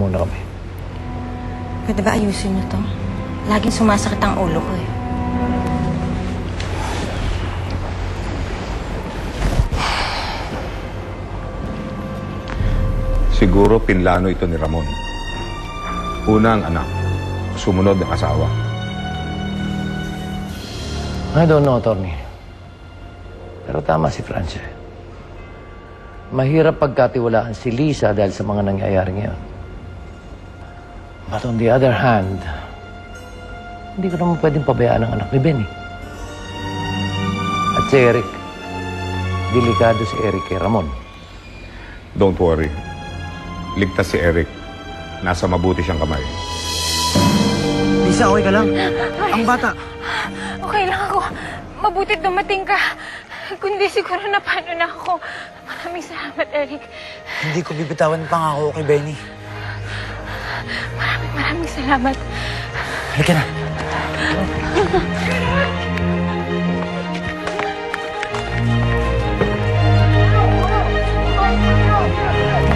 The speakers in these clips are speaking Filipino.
muna kami. Pwede ba ayusin niyo to? Laging sumasakit ang ulo ko eh. Siguro pinlano ito ni Ramon. Una ang anak, sumunod ang asawa. I don't know, Atty. Pero tama si Francia. Mahirap pagkatiwalaan si Lisa dahil sa mga nangyayari ngayon. But on the other hand, hindi ko naman pwedeng pabayaan ang anak ni Benny. At si Eric. Delikado si Eric kay Ramon. Don't worry. Ligtas si Eric. Nasa mabuti siyang kamay. Lisa, okay ka lang? Ang bata. Okay lang ako. Mabuti dumating ka. Kundi siguro na paano na ako. Maraming salamat, Eric. Hindi ko bibitawan ang pangako kay Benny. Maraming salamat. Halika na.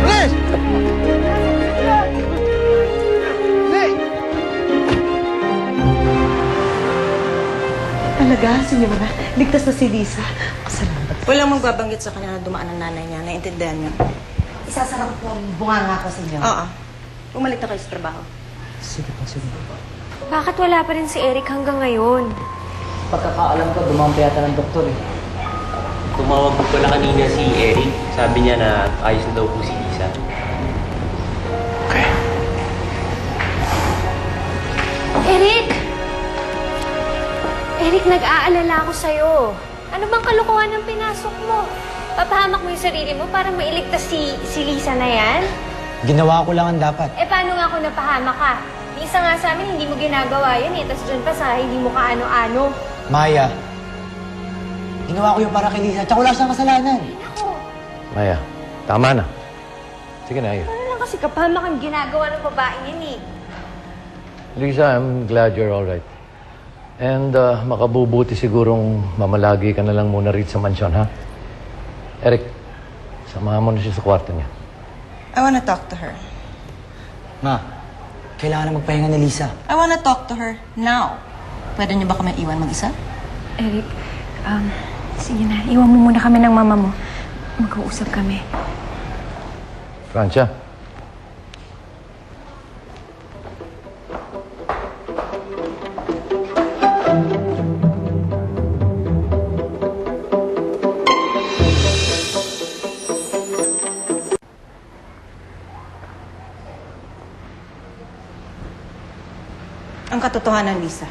Bilis! Talaga, senyora? Ligtas na si Lisa. Salamat. Walang magbabanggit sa kanya na dumaan ang nanay niya. Naintindihan niyo? Isasara ko po ang bunganga ko sa inyo. Oo. Bumalik na kayo sa trabaho. Sige po, sige po. Bakit wala pa rin si Eric hanggang ngayon? Pagkakaalam ko, dumampi yata ng doktor eh. Tumawag ko pala kanina si Eric. Sabi niya na ayos na daw po si Lisa. Eric! Eric, nag-aalala ako sa'yo. Ano bang kalokohan ang pinasok mo? Papahamak mo yung sarili mo para mailigtas si Lisa na yan? Ginawa ko lang ang dapat. Eh, paano nga kung napahamak ka? Isa nga sa amin, hindi mo ginagawa yun eh. Tapos dyan pa sa hindi mo kaano-ano. Maya, ginawa ko yung para kay Lisa. Tsaka wala siyang kasalanan. Ako, Maya, tama na. Sige na, ayun. ano lang kasi kapahamak ang ginagawa ng babaeng yan eh. Lisa, I'm glad you're all right. And makabubuti sigurong mamalagi ka na lang muna rito sa mansyon, ha? Eric, samahan mo na siya sa kwarto niya. I wanna talk to her. Ma, kailangan na magpahinga ni Lisa. I wanna talk to her now. Pwede niyo ba kami iwan mag-isa? Eric, sige na. Iwan mo muna kami ng mama mo. Mag-uusap kami. Francia. Ang katotohanan, Lisa.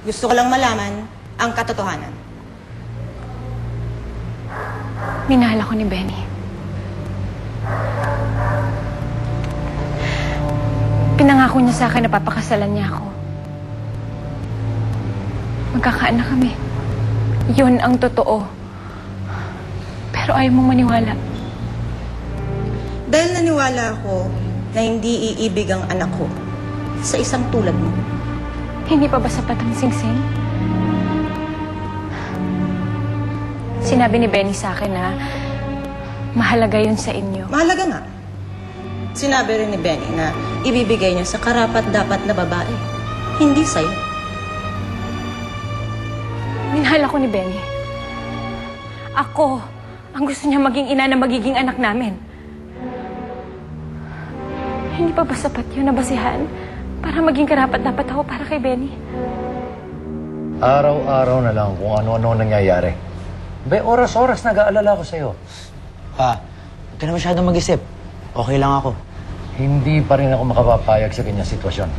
Gusto ko lang malaman ang katotohanan. Minahal ako ni Benny. Pinangako niya sa akin na papakasalan niya ako. Magkakaanak kami. Yun ang totoo. Pero ayaw mong maniwala. Dahil naniwala ako na hindi iibig ang anak ko sa isang tulad mo. Hindi pa ba sapat ang singsing? Sinabi ni Benny sa akin na mahalaga yun sa inyo. Mahalaga nga. Sinabi rin ni Benny na ibibigay niya sa karapat-dapat na babae. Hindi sa'yo. Minahal ako ni Benny. Ako ang gusto niya maging ina na magiging anak namin. Hindi pa ba sapat yun na basihan para maging karapat-dapat ako para kay Benny? Araw-araw na lang kung ano-ano nangyayari. Be, oras-oras nag-aalala ko sa'yo. Pa, huwag ka na masyadong mag-isip. Okay lang ako. Hindi pa rin ako makapapayag sa kanyang sitwasyon.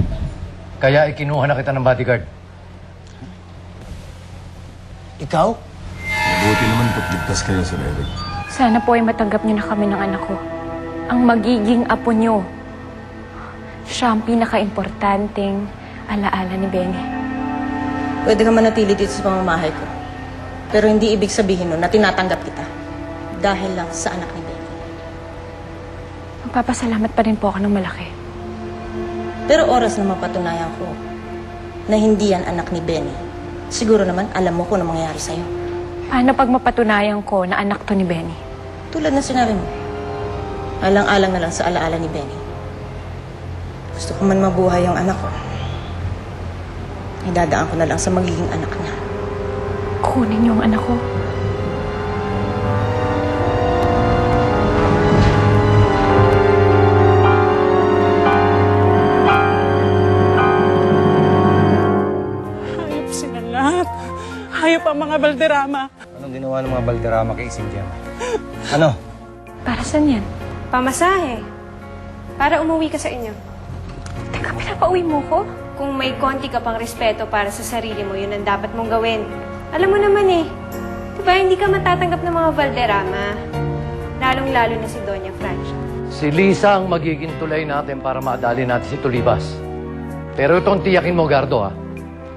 Kaya ikinuha na kita ng bodyguard. Ikaw? Mabuti naman ba't ligtas kayo sa Eric. Sana po ay matanggap niyo na kami ng anak ko. Ang magiging apo niyo. Siya ang pinaka-importanting alaala ni Benny. Pwede ka manatili dito sa pamamahay ko. Pero hindi ibig sabihin nun na tinatanggap kita. Dahil lang sa anak ni Benny. Magpapasalamat pa rin po ako ng malaki. Pero oras na mapatunayan ko na hindi yan anak ni Benny, siguro naman alam mo kung ano mangyayari sa'yo. Paano pag mapatunayan ko na anak to ni Benny? Tulad na sinabi mo, alang-alang na lang sa alaala ni Benny. Gusto ko man mabuhay yung anak ko. Idadaan ko na lang sa magiging anak niya. Kunin niyo ang anak ko. Hayop sila lahat. Hayop ang mga Valderrama. Anong ginawa ng mga Valderrama kay Cynthia? Ano? Para saan yan? Pamasahe. Para umuwi ka sa inyo. Teka, pinapauwi mo ko? Kung may konti ka pang respeto para sa sarili mo, yun ang dapat mong gawin. Alam mo naman eh, diba hindi ka matatanggap ng mga Valderrama? Lalong-lalo na si Doña Francia. Si Lisa ang magiging tulay natin para maadali natin si Tulibas. Pero itong tiyakin mo, Gardo, ha?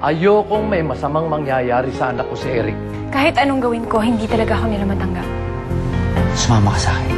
Ayokong may masamang mangyayari sa anak ko si Eric. Kahit anong gawin ko, hindi talaga ako nila matanggap. Sumama ka sa akin.